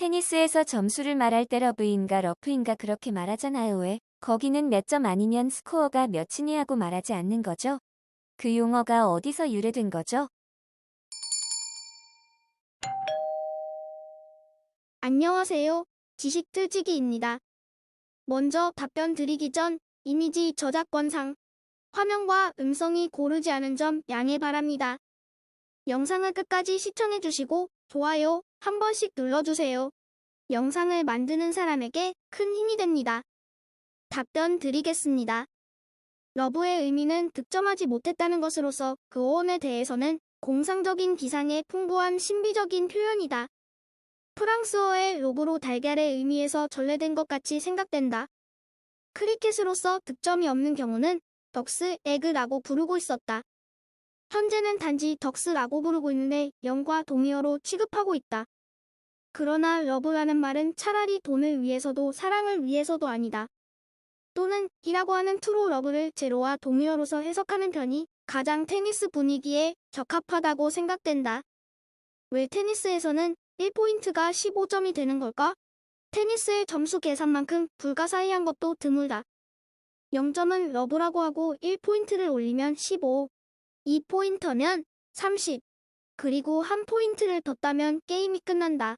테니스에서 점수를 말할 때 러브인가 러프인가 그렇게 말하잖아요. 왜? 거기는 몇 점 아니면 스코어가 몇이니 하고 말하지 않는 거죠? 그 용어가 어디서 유래된 거죠? 안녕하세요. 지식틀지기입니다. 먼저 답변 드리기 전 이미지 저작권상 화면과 음성이 고르지 않은 점 양해 바랍니다. 영상을 끝까지 시청해주시고 좋아요 한 번씩 눌러주세요. 영상을 만드는 사람에게 큰 힘이 됩니다. 답변 드리겠습니다. 러브의 의미는 득점하지 못했다는 것으로서 그 어원에 대해서는 공상적인 기상의 풍부한 신비적인 표현이다. 프랑스어의 로브로 달걀의 의미에서 전래된 것 같이 생각된다. 크리켓으로서 득점이 없는 경우는 덕스 에그라고 부르고 있었다. 현재는 단지 덕스라고 부르고 있는데 영과 동의어로 취급하고 있다. 그러나 러브라는 말은 차라리 돈을 위해서도 사랑을 위해서도 아니다. 또는 이라고 하는 트루 러브를 제로와 동의어로서 해석하는 편이 가장 테니스 분위기에 적합하다고 생각된다. 왜 테니스에서는 1포인트가 15점이 되는 걸까? 테니스의 점수 계산만큼 불가사의한 것도 드물다. 0점은 러브라고 하고 1포인트를 올리면 15, 2포인터면 30, 그리고 1포인트를 뒀다면 게임이 끝난다.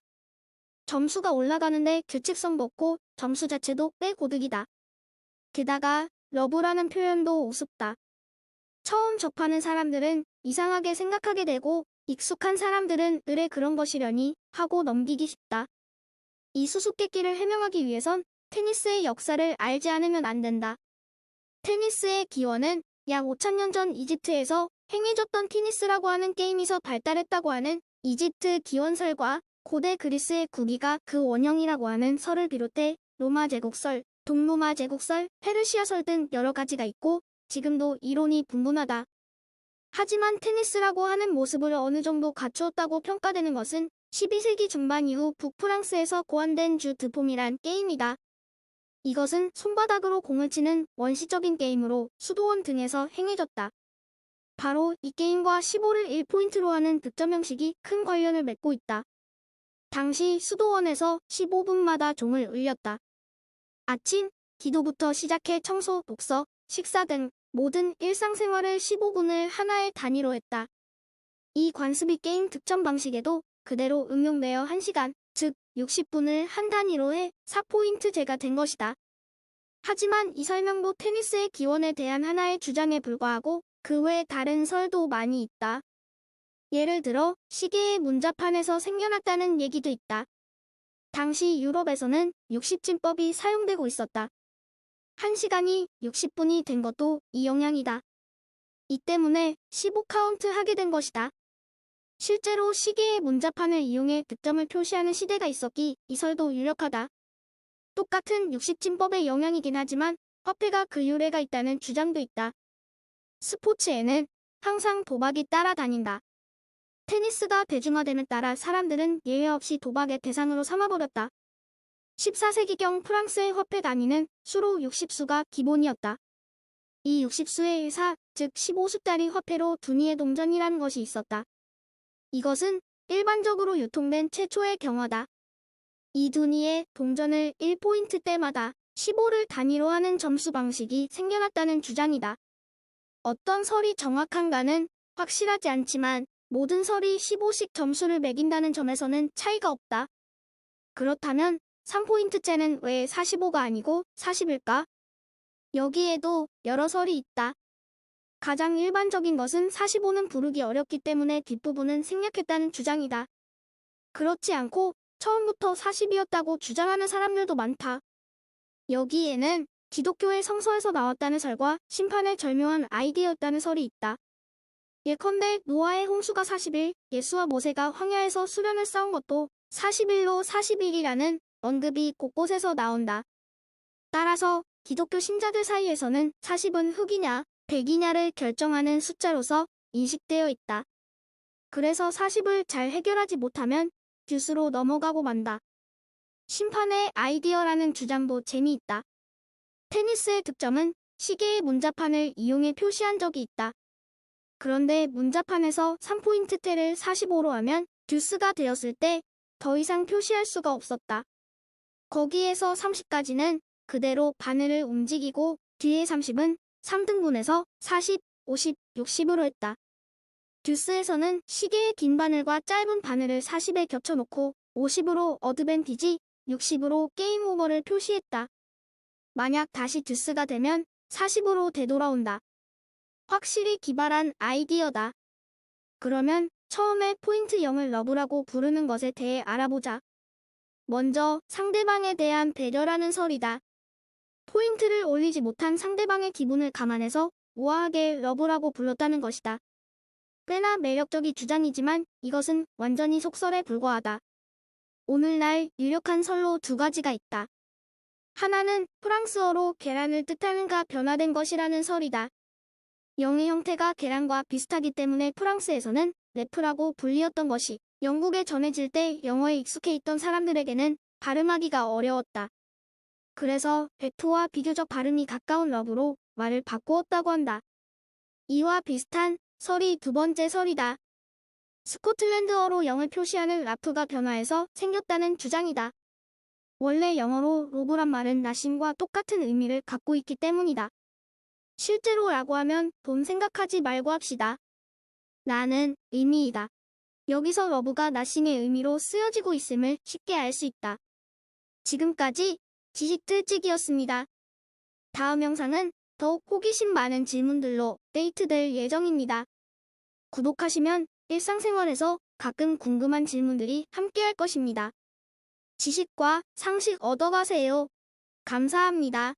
점수가 올라가는데 규칙성 높고 점수 자체도 꽤 고득이다. 게다가 러브라는 표현도 우습다. 처음 접하는 사람들은 이상하게 생각하게 되고 익숙한 사람들은 으레 그런 것이려니 하고 넘기기 쉽다. 이 수수께끼를 해명하기 위해선 테니스의 역사를 알지 않으면 안 된다. 테니스의 기원은 약 5,000년 전 이집트에서 행해졌던 티니스라고 하는 게임에서 발달했다고 하는 이집트 기원설과 고대 그리스의 구기가 그 원형이라고 하는 설을 비롯해 로마 제국설, 동로마 제국설, 페르시아설 등 여러 가지가 있고 지금도 이론이 분분하다. 하지만 테니스라고 하는 모습을 어느 정도 갖추었다고 평가되는 것은 12세기 중반 이후 북프랑스에서 고안된 주 드폼이란 게임이다. 이것은 손바닥으로 공을 치는 원시적인 게임으로 수도원 등에서 행해졌다. 바로 이 게임과 15를 1포인트로 하는 득점 형식이 큰 관련을 맺고 있다. 당시 수도원에서 15분마다 종을 울렸다. 아침, 기도부터 시작해 청소, 독서, 식사 등 모든 일상생활을 15분을 하나의 단위로 했다. 이 관습이 게임 득점 방식에도 그대로 응용되어 1시간, 즉 60분을 한 단위로 해 4포인트제가 된 것이다. 하지만 이 설명도 테니스의 기원에 대한 하나의 주장에 불과하고 그 외에 다른 설도 많이 있다. 예를 들어 시계의 문자판에서 생겨났다는 얘기도 있다. 당시 유럽에서는 60진법이 사용되고 있었다. 1시간이 60분이 된 것도 이 영향이다. 이 때문에 15카운트 하게 된 것이다. 실제로 시계의 문자판을 이용해 득점을 표시하는 시대가 있었기 이 설도 유력하다. 똑같은 60진법의 영향이긴 하지만 화폐가 그 유래가 있다는 주장도 있다. 스포츠에는 항상 도박이 따라다닌다. 테니스가 대중화됨에 따라 사람들은 예외 없이 도박의 대상으로 삼아버렸다. 14세기경 프랑스의 화폐 단위는 수로 60수가 기본이었다. 이 60수의 의사, 즉 15수짜리 화폐로 두니의 동전이라는 것이 있었다. 이것은 일반적으로 유통된 최초의 경화다. 이 두니의 동전을 1포인트 때마다 15를 단위로 하는 점수 방식이 생겨났다는 주장이다. 어떤 설이 정확한가는 확실하지 않지만 모든 설이 15씩 점수를 매긴다는 점에서는 차이가 없다. 그렇다면 3포인트째는 왜 45가 아니고 40일까? 여기에도 여러 설이 있다. 가장 일반적인 것은 45는 부르기 어렵기 때문에 뒷부분은 생략했다는 주장이다. 그렇지 않고 처음부터 40이었다고 주장하는 사람들도 많다. 여기에는 기독교의 성서에서 나왔다는 설과 심판의 절묘한 아이디어였다는 설이 있다. 예컨대 노아의 홍수가 40일, 예수와 모세가 황야에서 수련을 쌓은 것도 40일로 40일이라는 언급이 곳곳에서 나온다. 따라서 기독교 신자들 사이에서는 40은 흑이냐, 백이냐를 결정하는 숫자로서 인식되어 있다. 그래서 40을 잘 해결하지 못하면 듀스로 넘어가고 만다. 심판의 아이디어라는 주장도 재미있다. 테니스의 득점은 시계의 문자판을 이용해 표시한 적이 있다. 그런데 문자판에서 3포인트째를 45로 하면 듀스가 되었을 때 더 이상 표시할 수가 없었다. 거기에서 30까지는 그대로 바늘을 움직이고 뒤에 30은 3등분해서 40, 50, 60으로 했다. 듀스에서는 시계의 긴 바늘과 짧은 바늘을 40에 겹쳐놓고 50으로 어드밴티지, 60으로 게임 오버를 표시했다. 만약 다시 듀스가 되면 40으로 되돌아온다. 확실히 기발한 아이디어다. 그러면 처음에 포인트 0을 러브라고 부르는 것에 대해 알아보자. 먼저 상대방에 대한 배려라는 설이다. 포인트를 올리지 못한 상대방의 기분을 감안해서 우아하게 러브라고 불렀다는 것이다. 꽤나 매력적인 주장이지만 이것은 완전히 속설에 불과하다. 오늘날 유력한 설로 두 가지가 있다. 하나는 프랑스어로 계란을 뜻하는가 변화된 것이라는 설이다. 영의 형태가 계란과 비슷하기 때문에 프랑스에서는 레프라고 불리었던 것이 영국에 전해질 때 영어에 익숙해 있던 사람들에게는 발음하기가 어려웠다. 그래서 F와 비교적 발음이 가까운 러브로 말을 바꾸었다고 한다. 이와 비슷한 설이 두 번째 설이다. 스코틀랜드어로 영을 표시하는 라프가 변화해서 생겼다는 주장이다. 원래 영어로 로브란 말은 나심과 똑같은 의미를 갖고 있기 때문이다. 실제로 라고 하면 돈 생각하지 말고 합시다. 나는 의미이다. 여기서 러브가 나심의 의미로 쓰여지고 있음을 쉽게 알 수 있다. 지금까지 지식틀찌기였습니다. 다음 영상은 더욱 호기심 많은 질문들로 데이트될 예정입니다. 구독하시면 일상생활에서 가끔 궁금한 질문들이 함께할 것입니다. 지식과 상식 얻어가세요. 감사합니다.